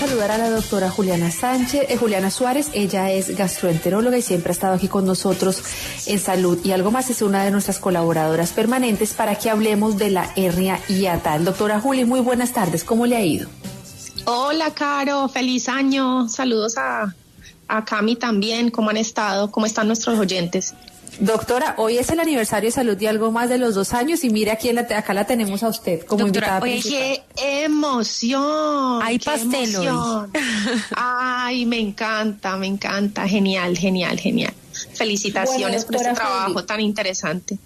saludar a la doctora Juliana Suárez. Ella es gastroenteróloga y siempre ha estado aquí con nosotros en Salud y Algo Más. Es una de nuestras colaboradoras permanentes para que hablemos de la hernia hiatal. Doctora Juli, muy buenas tardes. ¿Cómo le ha ido? Hola, Caro. Feliz año. Saludos a Cami también. ¿Cómo han estado? ¿Cómo están nuestros oyentes? Doctora, hoy es el aniversario de Salud y Algo Más de los 2 años y mire aquí acá la tenemos a usted como doctora, invitada principal. ¡Qué emoción! Hay pastel hoy. Ay, me encanta. Genial. Felicitaciones por este trabajo tan interesante.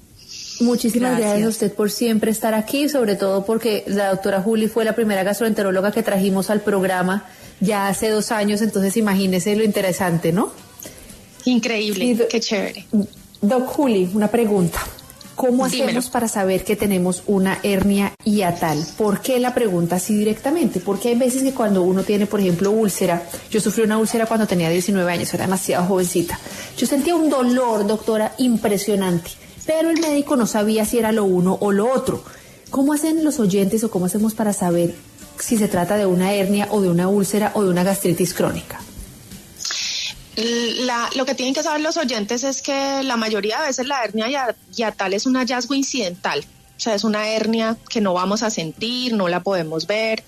Muchísimas gracias a usted por siempre estar aquí, sobre todo porque la doctora Juli fue la primera gastroenteróloga que trajimos al programa ya hace 2 años, entonces imagínese lo interesante, ¿no? Increíble, qué chévere. Doc Juli, una pregunta. ¿Cómo hacemos Dímelo. para saber que tenemos una hernia hiatal? ¿Por qué la pregunta así directamente? Porque hay veces que cuando uno tiene, por ejemplo, úlcera, yo sufrí una úlcera cuando tenía 19 años, era demasiado jovencita. Yo sentía un dolor, doctora, impresionante, pero el médico no sabía si era lo uno o lo otro. ¿Cómo hacen los oyentes o cómo hacemos para saber si se trata de una hernia o de una úlcera o de una gastritis crónica? Lo que tienen que saber los oyentes es que la mayoría de veces la hernia hiatal es un hallazgo incidental. O sea, es una hernia que no vamos a sentir, no la podemos ver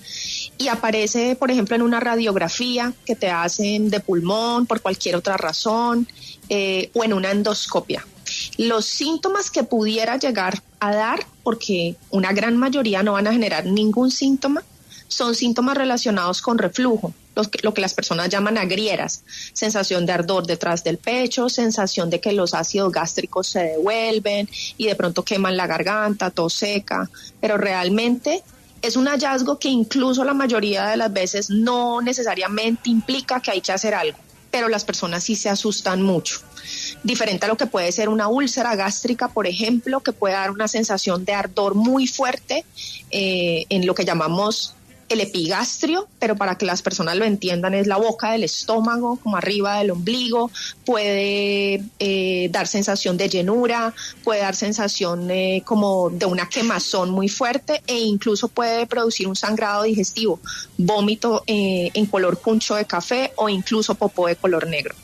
y aparece, por ejemplo, en una radiografía que te hacen de pulmón por cualquier otra razón o en una endoscopia. Los síntomas que pudiera llegar a dar, porque una gran mayoría no van a generar ningún síntoma, son síntomas relacionados con reflujo, lo que las personas llaman agrieras, sensación de ardor detrás del pecho, sensación de que los ácidos gástricos se devuelven y de pronto queman la garganta, tos seca, pero realmente es un hallazgo que incluso la mayoría de las veces no necesariamente implica que hay que hacer algo, pero las personas sí se asustan mucho. Diferente a lo que puede ser una úlcera gástrica, por ejemplo, que puede dar una sensación de ardor muy fuerte en lo que llamamos el epigastrio, pero para que las personas lo entiendan es la boca del estómago, como arriba del ombligo, puede dar sensación de llenura, puede dar sensación como de una quemazón muy fuerte e incluso puede producir un sangrado digestivo, vómito en color puncho de café o incluso popó de color negro.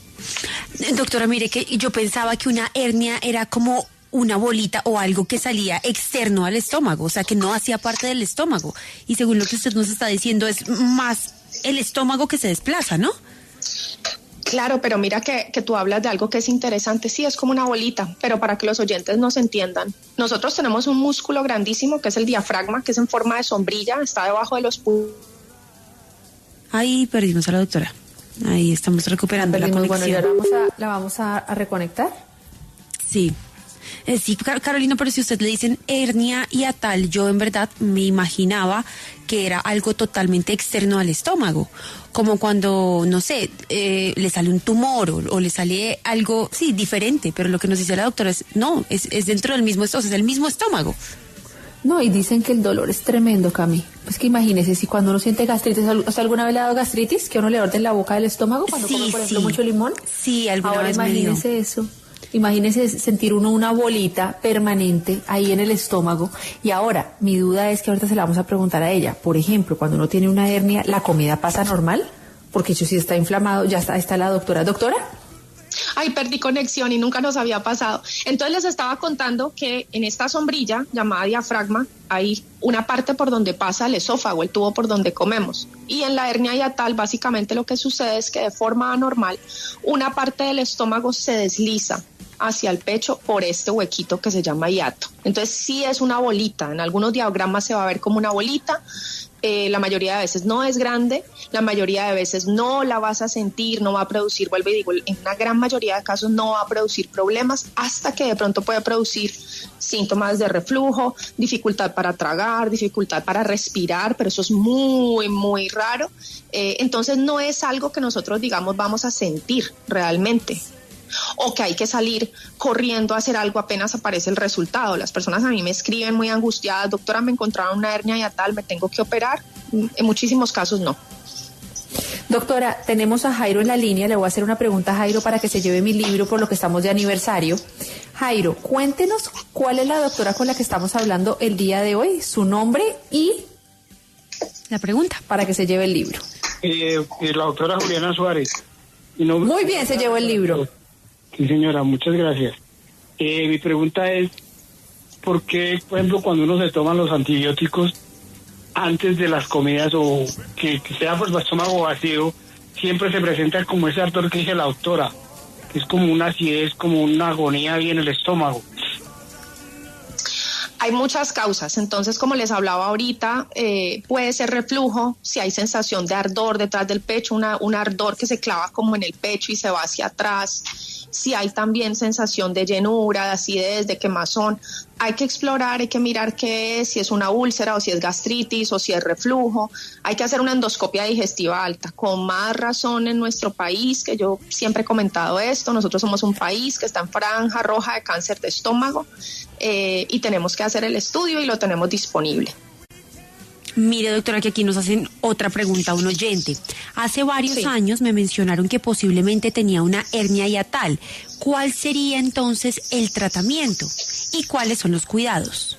Doctora, mire que yo pensaba que una hernia era como una bolita o algo que salía externo al estómago, o sea, que no hacía parte del estómago. Y según lo que usted nos está diciendo, es más el estómago que se desplaza, ¿no? Claro, pero mira que tú hablas de algo que es interesante. Sí, es como una bolita, pero para que los oyentes nos entiendan, nosotros tenemos un músculo grandísimo que es el diafragma, que es en forma de sombrilla, está debajo de los Ahí perdimos a la doctora. Ahí estamos recuperando la conexión. Bueno, ya la vamos a reconectar. Sí. Sí, Carolina, pero si usted le dicen hernia hiatal, yo en verdad me imaginaba que era algo totalmente externo al estómago, como cuando, no sé, le sale un tumor o le sale algo, sí, diferente, pero lo que nos dice la doctora es, no, es dentro del mismo estómago, es el mismo estómago. No, y dicen que el dolor es tremendo, Cami. Pues que imagínese, si cuando uno siente gastritis, ¿hasta alguna vez le ha dado gastritis? Que uno le orden la boca del estómago cuando come, por ejemplo, mucho limón. Sí, alguna vez me dio. Ahora imagínese eso. Imagínese sentir uno una bolita permanente ahí en el estómago. Y ahora, mi duda es que ahorita se la vamos a preguntar a ella. Por ejemplo, cuando uno tiene una hernia, ¿la comida pasa normal? Porque eso sí está inflamado. Ya está la doctora. ¿Doctora? Ay, perdí conexión y nunca nos había pasado. Entonces les estaba contando que en esta sombrilla llamada diafragma hay una parte por donde pasa el esófago, el tubo por donde comemos. Y en la hernia hiatal básicamente lo que sucede es que de forma anormal una parte del estómago se desliza hacia el pecho por este huequito que se llama hiato. Entonces sí es una bolita, en algunos diagramas se va a ver como una bolita, la mayoría de veces no es grande, la mayoría de veces no la vas a sentir, no va a producir, vuelvo y digo, en una gran mayoría de casos no va a producir problemas hasta que de pronto puede producir síntomas de reflujo, dificultad para tragar, dificultad para respirar, pero eso es muy, muy raro. Entonces no es algo que nosotros, digamos, vamos a sentir realmente, o que hay que salir corriendo a hacer algo apenas aparece el resultado. Las personas a mí me escriben muy angustiadas, doctora, me encontraron una hernia hiatal, me tengo que operar. En muchísimos casos no. Doctora, tenemos a Jairo en la línea, le voy a hacer una pregunta a Jairo para que se lleve mi libro por lo que estamos de aniversario. Jairo, cuéntenos cuál es la doctora con la que estamos hablando el día de hoy, su nombre y la pregunta para que se lleve el libro. la doctora Juliana Suárez. Muy bien, se llevó el libro. Sí, señora, muchas gracias. Mi pregunta es, ¿por qué, por ejemplo, cuando uno se toma los antibióticos antes de las comidas o que sea por el estómago vacío, siempre se presenta como ese ardor que dice la doctora, que es como una acidez, como una agonía ahí en el estómago? Hay muchas causas, entonces como les hablaba ahorita, puede ser reflujo, si hay sensación de ardor detrás del pecho, un ardor que se clava como en el pecho y se va hacia atrás, si hay también sensación de llenura, de acidez, de quemazón, hay que explorar, hay que mirar qué es, si es una úlcera o si es gastritis o si es reflujo, hay que hacer una endoscopia digestiva alta, con más razón en nuestro país, que yo siempre he comentado esto, nosotros somos un país que está en franja roja de cáncer de estómago, y tenemos que hacer el estudio y lo tenemos disponible. Mire, doctora, que aquí nos hacen otra pregunta a un oyente. Hace varios años me mencionaron que posiblemente tenía una hernia hiatal. ¿Cuál sería entonces el tratamiento y cuáles son los cuidados?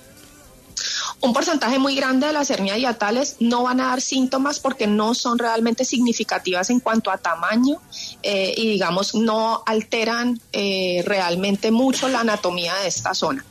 Un porcentaje muy grande de las hernias hiatales no van a dar síntomas porque no son realmente significativas en cuanto a tamaño y digamos no alteran realmente mucho la anatomía de esta zona.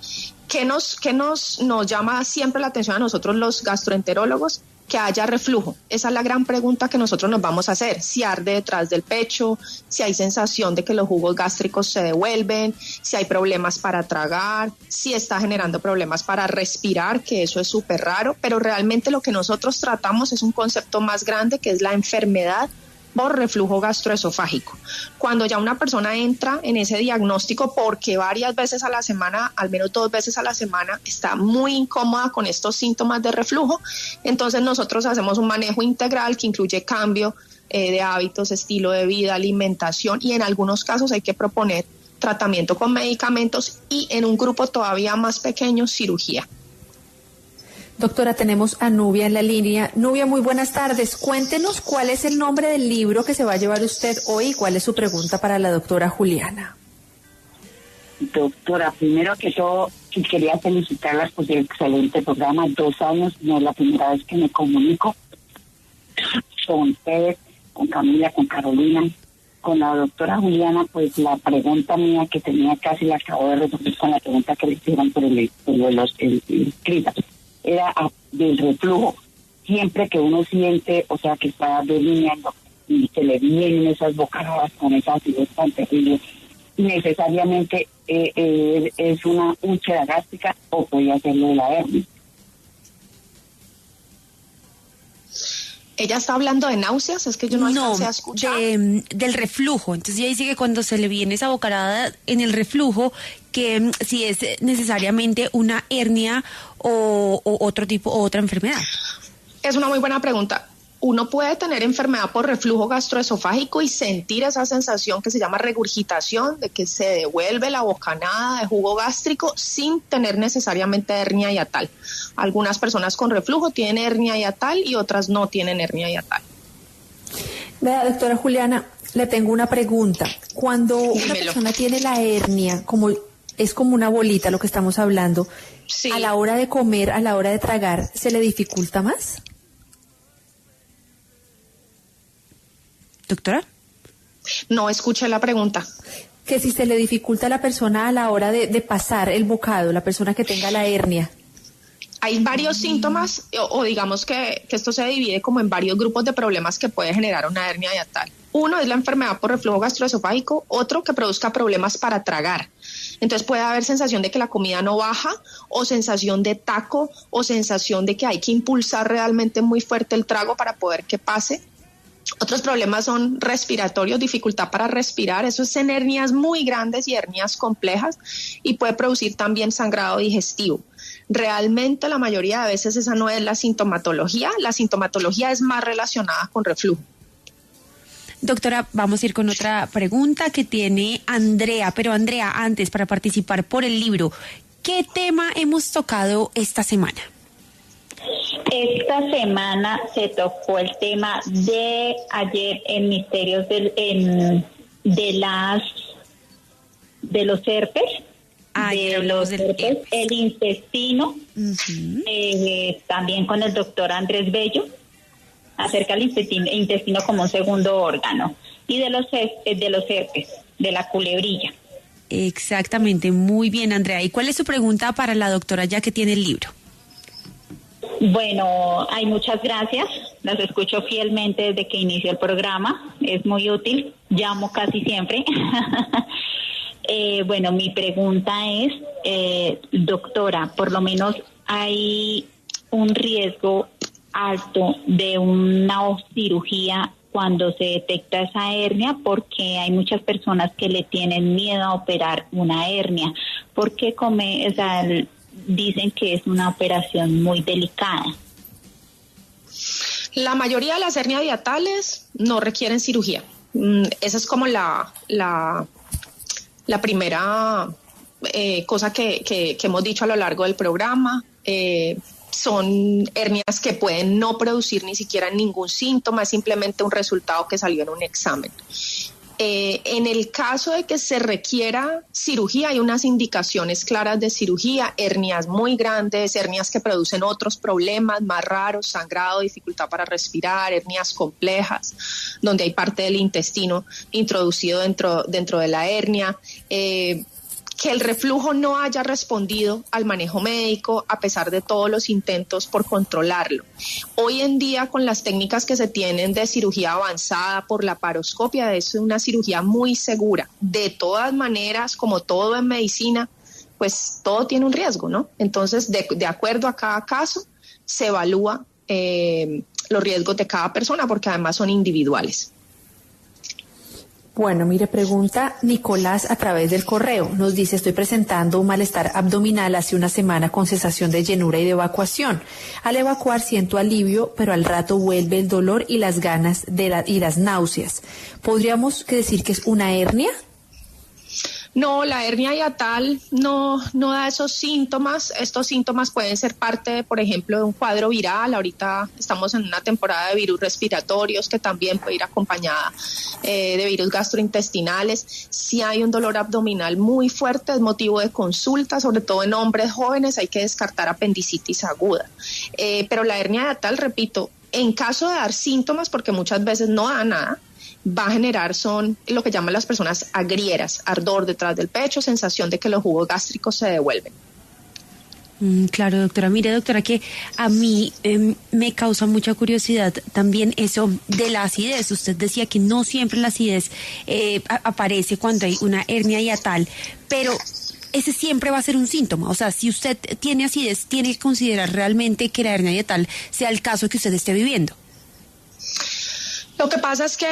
¿Qué nos llama siempre la atención a nosotros los gastroenterólogos? Que haya reflujo. Esa es la gran pregunta que nosotros nos vamos a hacer. Si arde detrás del pecho, si hay sensación de que los jugos gástricos se devuelven, si hay problemas para tragar, si está generando problemas para respirar, que eso es súper raro, pero realmente lo que nosotros tratamos es un concepto más grande que es la enfermedad por reflujo gastroesofágico. Cuando ya una persona entra en ese diagnóstico porque varias veces a la semana, al menos 2 veces a la semana, está muy incómoda con estos síntomas de reflujo, entonces nosotros hacemos un manejo integral que incluye cambio de hábitos, estilo de vida, alimentación y en algunos casos hay que proponer tratamiento con medicamentos y en un grupo todavía más pequeño, cirugía. Doctora, tenemos a Nubia en la línea. Nubia, muy buenas tardes. Cuéntenos cuál es el nombre del libro que se va a llevar usted hoy y cuál es su pregunta para la doctora Juliana. Doctora, primero que todo, quería felicitarlas por el excelente programa. 2 años, no es la primera vez que me comunico con ustedes, con Camila, con Carolina. Con la doctora Juliana, pues la pregunta mía que tenía casi la acabo de resolver con la pregunta que le hicieron por el escrita. Era del reflujo. Siempre que uno siente, o sea, que está delineando y se le vienen esas bocanadas con esa acidez tan terrible, necesariamente es una úlcera gástrica o puede hacerlo de la hernia. ¿Ella está hablando de náuseas? Es que yo no alcancé a escuchar. Del reflujo. Entonces ella dice que cuando se le viene esa bocanada en el reflujo, que si es necesariamente una hernia o otro tipo, o otra enfermedad. Es una muy buena pregunta. Uno puede tener enfermedad por reflujo gastroesofágico y sentir esa sensación que se llama regurgitación, de que se devuelve la bocanada de jugo gástrico sin tener necesariamente hernia hiatal. Algunas personas con reflujo tienen hernia hiatal y otras no tienen hernia hiatal. Vea, doctora Juliana, le tengo una pregunta. Cuando una persona tiene la hernia, es como una bolita lo que estamos hablando, sí, a la hora de comer, a la hora de tragar, ¿se le dificulta más? Doctora. No escuché la pregunta. Que si se le dificulta a la persona a la hora de pasar el bocado, la persona que tenga la hernia. Hay varios síntomas, o digamos que esto se divide como en varios grupos de problemas que puede generar una hernia hiatal. Uno es la enfermedad por reflujo gastroesofágico, otro que produzca problemas para tragar. Entonces puede haber sensación de que la comida no baja, o sensación de taco, o sensación de que hay que impulsar realmente muy fuerte el trago para poder que pase. Otros problemas son respiratorios, dificultad para respirar, eso es en hernias muy grandes y hernias complejas y puede producir también sangrado digestivo. Realmente la mayoría de veces esa no es la sintomatología es más relacionada con reflujo. Doctora, vamos a ir con otra pregunta que tiene Andrea, pero Andrea, antes para participar por el libro, ¿qué tema hemos tocado esta semana? Esta semana se tocó el tema de ayer en misterios de los herpes, el intestino, también con el doctor Andrés Bello. acerca del intestino como un segundo órgano, y de los herpes, de la culebrilla. Exactamente, muy bien, Andrea. ¿Y cuál es su pregunta para la doctora ya que tiene el libro? Bueno, hay muchas gracias, las escucho fielmente desde que inició el programa, es muy útil, llamo casi siempre. Bueno, mi pregunta es, doctora, por lo menos hay un riesgo alto de una cirugía cuando se detecta esa hernia, porque hay muchas personas que le tienen miedo a operar una hernia, porque dicen que es una operación muy delicada. La mayoría de las hernias hiatales no requieren cirugía. Esa es como la primera cosa que hemos dicho a lo largo del programa. Son hernias que pueden no producir ni siquiera ningún síntoma, es simplemente un resultado que salió en un examen. En el caso de que se requiera cirugía, hay unas indicaciones claras de cirugía: hernias muy grandes, hernias que producen otros problemas más raros, sangrado, dificultad para respirar, hernias complejas, donde hay parte del intestino introducido dentro de la hernia. Que el reflujo no haya respondido al manejo médico a pesar de todos los intentos por controlarlo. Hoy en día, con las técnicas que se tienen de cirugía avanzada por laparoscopia, es una cirugía muy segura. De todas maneras, como todo en medicina, pues todo tiene un riesgo, ¿no? Entonces, de acuerdo a cada caso, se evalúa los riesgos de cada persona, porque además son individuales. Bueno, mire, pregunta Nicolás a través del correo. Nos dice: estoy presentando un malestar abdominal hace una semana con sensación de llenura y de evacuación. Al evacuar siento alivio, pero al rato vuelve el dolor y las ganas y las náuseas. ¿Podríamos decir que es una hernia? No, la hernia hiatal no da esos síntomas. Estos síntomas pueden ser parte, por ejemplo, de un cuadro viral. Ahorita estamos en una temporada de virus respiratorios que también puede ir acompañada de virus gastrointestinales. Si hay un dolor abdominal muy fuerte, es motivo de consulta, sobre todo en hombres jóvenes. Hay que descartar apendicitis aguda. Pero la hernia hiatal, repito, en caso de dar síntomas, porque muchas veces no da nada, va a generar son lo que llaman las personas agrieras: ardor detrás del pecho, sensación de que los jugos gástricos se devuelven. Claro, doctora. Mire, doctora, que a mí me causa mucha curiosidad también eso de la acidez. Usted decía que no siempre la acidez aparece cuando hay una hernia hiatal, pero ese siempre va a ser un síntoma. O sea, si usted tiene acidez, tiene que considerar realmente que la hernia hiatal sea el caso que usted esté viviendo. Lo que pasa es que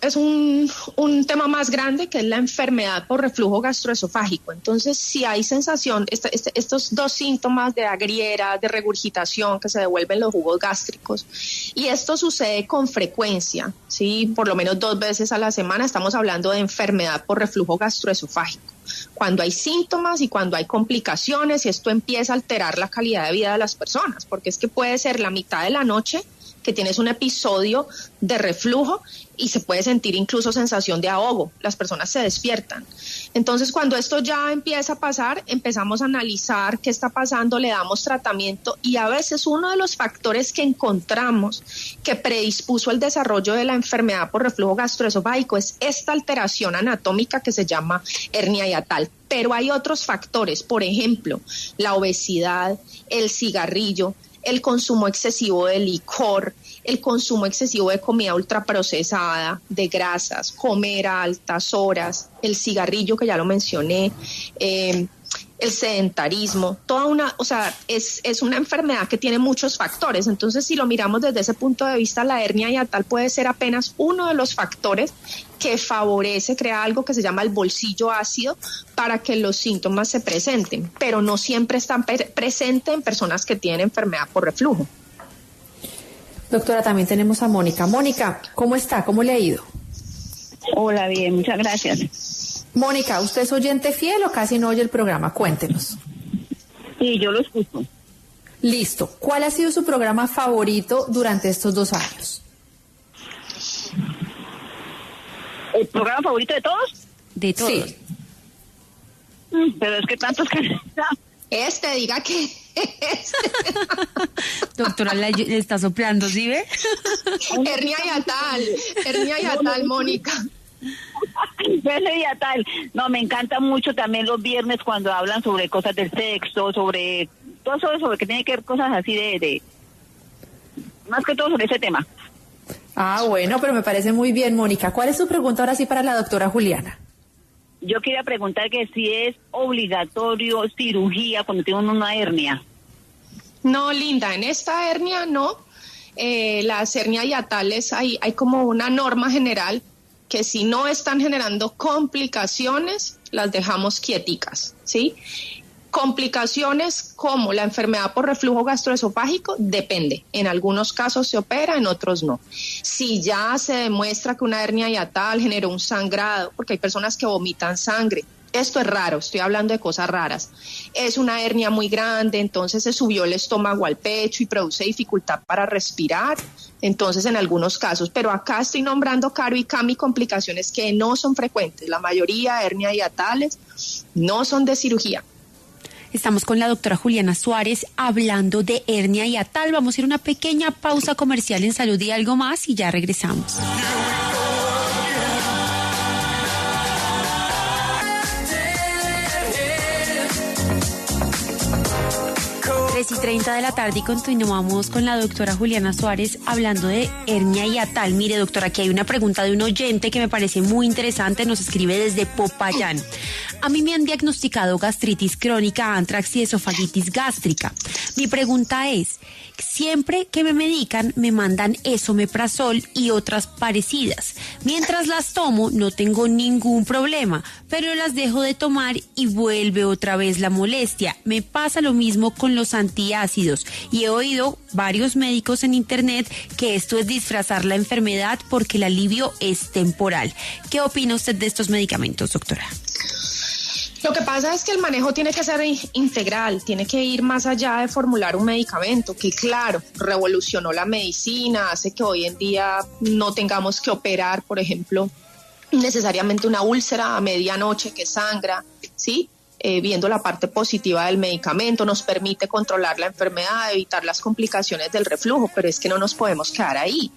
es un tema más grande, que es la enfermedad por reflujo gastroesofágico. Entonces, si hay sensación, estos dos síntomas de agriera, de regurgitación, que se devuelven los jugos gástricos, y esto sucede con frecuencia, ¿sí? Por lo menos 2 veces a la semana, estamos hablando de enfermedad por reflujo gastroesofágico. Cuando hay síntomas y cuando hay complicaciones, y esto empieza a alterar la calidad de vida de las personas, porque es que puede ser la mitad de la noche que tienes un episodio de reflujo y se puede sentir incluso sensación de ahogo. Las personas se despiertan. Entonces, cuando esto ya empieza a pasar, empezamos a analizar qué está pasando, le damos tratamiento, y a veces uno de los factores que encontramos que predispuso el desarrollo de la enfermedad por reflujo gastroesofágico es esta alteración anatómica que se llama hernia hiatal. Pero hay otros factores, por ejemplo, la obesidad, el cigarrillo, el consumo excesivo de licor, el consumo excesivo de comida ultraprocesada, de grasas, comer a altas horas, el cigarrillo, que ya lo mencioné, el sedentarismo, es una enfermedad que tiene muchos factores. Entonces, si lo miramos desde ese punto de vista, la hernia hiatal puede ser apenas uno de los factores que favorece, crea algo que se llama el bolsillo ácido para que los síntomas se presenten, pero no siempre están presentes en personas que tienen enfermedad por reflujo. Doctora, también tenemos a Mónica. Mónica, ¿cómo está? ¿Cómo le ha ido? Hola, bien, muchas gracias. Mónica, ¿usted es oyente fiel o casi no oye el programa? Cuéntenos. Sí, yo lo escucho. Listo. ¿Cuál ha sido su programa favorito durante estos 2 años? ¿El programa favorito de todos? De todos. Sí. Pero es que tantos que... Diga que Doctora, le está soplando, ¿sí ve? Hernia hiatal, Mónica. Hernia hiatal. No, me encanta mucho también los viernes cuando hablan sobre cosas del sexo, sobre todo eso, sobre que tiene que ver cosas así de más que todo sobre ese tema. Ah, bueno, pero me parece muy bien, Mónica. ¿Cuál es su pregunta ahora sí para la doctora Juliana? Yo quería preguntar que si es obligatorio cirugía cuando tiene uno una hernia. No, Linda, en esta hernia no. Las hernias hiatales hay como una norma general que si no están generando complicaciones, las dejamos quieticas, ¿sí? Complicaciones como la enfermedad por reflujo gastroesofágico, depende. En algunos casos se opera, en otros no. Si ya se demuestra que una hernia hiatal generó un sangrado, porque hay personas que vomitan sangre, esto es raro, estoy hablando de cosas raras. Es una hernia muy grande, entonces se subió el estómago al pecho y produce dificultad para respirar. Entonces, en algunos casos, pero acá estoy nombrando, Caro y Cami, complicaciones que no son frecuentes. La mayoría de hernias hiatales no son de cirugía. Estamos con la doctora Juliana Suárez hablando de hernia hiatal. Vamos a ir a una pequeña pausa comercial en Salud y Algo Más y ya regresamos. 3:30 de la tarde y continuamos con la doctora Juliana Suárez hablando de hernia hiatal. Mire, doctora, aquí hay una pregunta de un oyente que me parece muy interesante. Nos escribe desde Popayán. A mí me han diagnosticado gastritis crónica, antrax y esofagitis gástrica. Mi pregunta es, siempre que me medican me mandan esomeprazol y otras parecidas. Mientras las tomo no tengo ningún problema, pero las dejo de tomar y vuelve otra vez la molestia. Me pasa lo mismo con los antiácidos y he oído varios médicos en internet que esto es disfrazar la enfermedad porque el alivio es temporal. ¿Qué opina usted de estos medicamentos, doctora? Lo que pasa es que el manejo tiene que ser integral, tiene que ir más allá de formular un medicamento que, claro, revolucionó la medicina, hace que hoy en día no tengamos que operar, por ejemplo, necesariamente una úlcera a medianoche que sangra, ¿sí? Viendo la parte positiva del medicamento, nos permite controlar la enfermedad, evitar las complicaciones del reflujo, pero es que no nos podemos quedar ahí.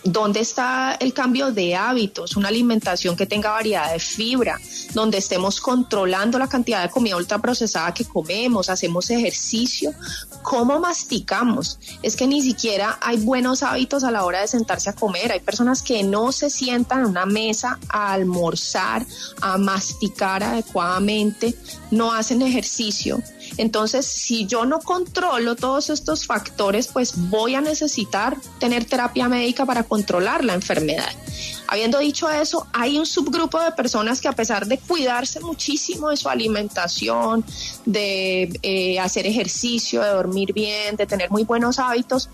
¿Dónde está el cambio de hábitos? Una alimentación que tenga variedad de fibra, donde estemos controlando la cantidad de comida ultraprocesada que comemos, hacemos ejercicio. ¿Cómo masticamos? Es que ni siquiera hay buenos hábitos a la hora de sentarse a comer. Hay personas que no se sientan en una mesa a almorzar, a masticar adecuadamente, no hacen ejercicio. Entonces, si yo no controlo todos estos factores, pues voy a necesitar tener terapia médica para controlar la enfermedad. Habiendo dicho eso, hay un subgrupo de personas que a pesar de cuidarse muchísimo de su alimentación, de hacer ejercicio, de dormir bien, de tener muy buenos hábitos,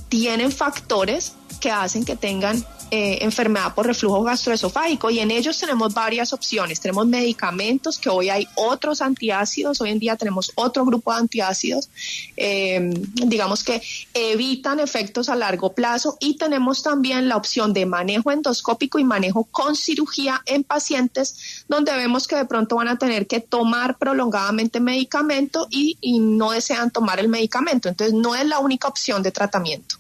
tienen factores que hacen que tengan enfermedad por reflujo gastroesofágico, y en ellos tenemos varias opciones. Tenemos medicamentos, que hoy hay otros antiácidos, hoy en día tenemos otro grupo de antiácidos, digamos que evitan efectos a largo plazo, y tenemos también la opción de manejo endoscópico y manejo con cirugía en pacientes donde vemos que de pronto van a tener que tomar prolongadamente medicamento y no desean tomar el medicamento. Entonces no es la única opción de tratamiento.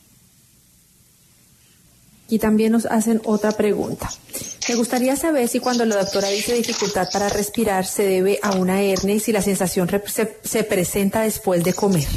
Y también nos hacen otra pregunta. Me gustaría saber si cuando la doctora dice dificultad para respirar se debe a una hernia y si la sensación se presenta después de comer.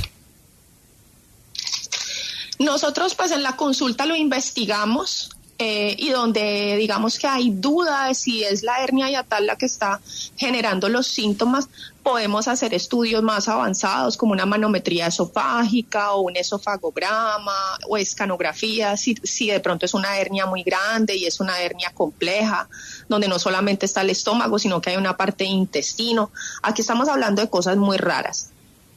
Nosotros pues en la consulta lo investigamos y donde digamos que hay duda de si es la hernia hiatal la que está generando los síntomas, podemos hacer estudios más avanzados como una manometría esofágica o un esofagograma o escanografía, si de pronto es una hernia muy grande y es una hernia compleja, donde no solamente está el estómago, sino que hay una parte de intestino. Aquí estamos hablando de cosas muy raras.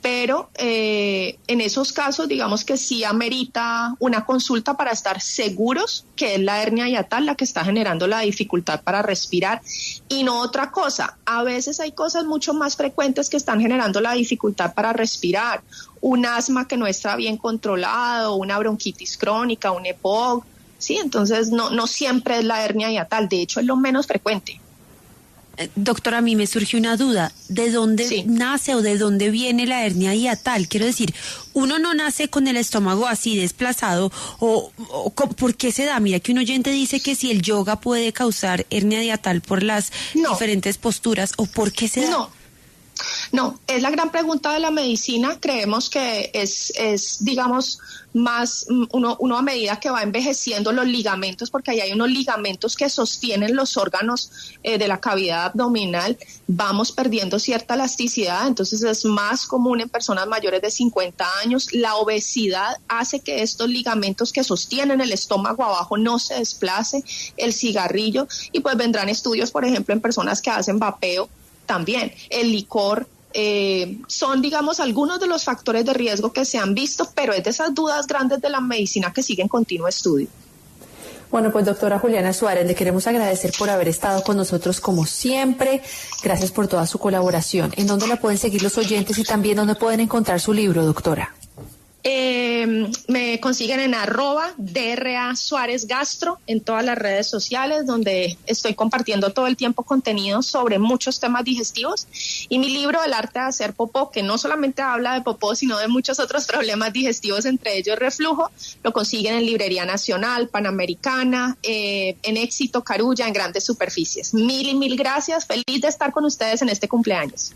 Pero en esos casos, digamos que sí amerita una consulta para estar seguros que es la hernia hiatal la que está generando la dificultad para respirar y no otra cosa. A veces hay cosas mucho más frecuentes que están generando la dificultad para respirar. Un asma que no está bien controlado, una bronquitis crónica, un EPOC, ¿sí? Entonces no siempre es la hernia hiatal, de hecho es lo menos frecuente. Doctora, a mí me surgió una duda. ¿De dónde nace o de dónde viene la hernia hiatal? Quiero decir, uno no nace con el estómago así desplazado o ¿por qué se da? Mira que un oyente dice que si el yoga puede causar hernia hiatal por las diferentes posturas, ¿o por qué se da? No, es la gran pregunta de la medicina. Creemos que es digamos, más uno a medida que va envejeciendo los ligamentos, porque ahí hay unos ligamentos que sostienen los órganos de la cavidad abdominal, vamos perdiendo cierta elasticidad, entonces es más común en personas mayores de 50 años. La obesidad hace que estos ligamentos que sostienen el estómago abajo no se desplace, el cigarrillo, y pues vendrán estudios, por ejemplo, en personas que hacen vapeo también, el licor. Son, digamos, algunos de los factores de riesgo que se han visto, pero es de esas dudas grandes de la medicina que siguen continuo estudio. Bueno, pues doctora Juliana Suárez, le queremos agradecer por haber estado con nosotros como siempre. Gracias por toda su colaboración. ¿En dónde la pueden seguir los oyentes y también dónde pueden encontrar su libro, doctora? Me consiguen en @DRA Suárez Gastro en todas las redes sociales, donde estoy compartiendo todo el tiempo contenido sobre muchos temas digestivos, y mi libro El arte de hacer popó, que no solamente habla de popó, sino de muchos otros problemas digestivos, entre ellos reflujo. Lo consiguen en Librería Nacional, Panamericana, en Éxito, Carulla, en Grandes Superficies. Mil gracias, feliz de estar con ustedes en este cumpleaños.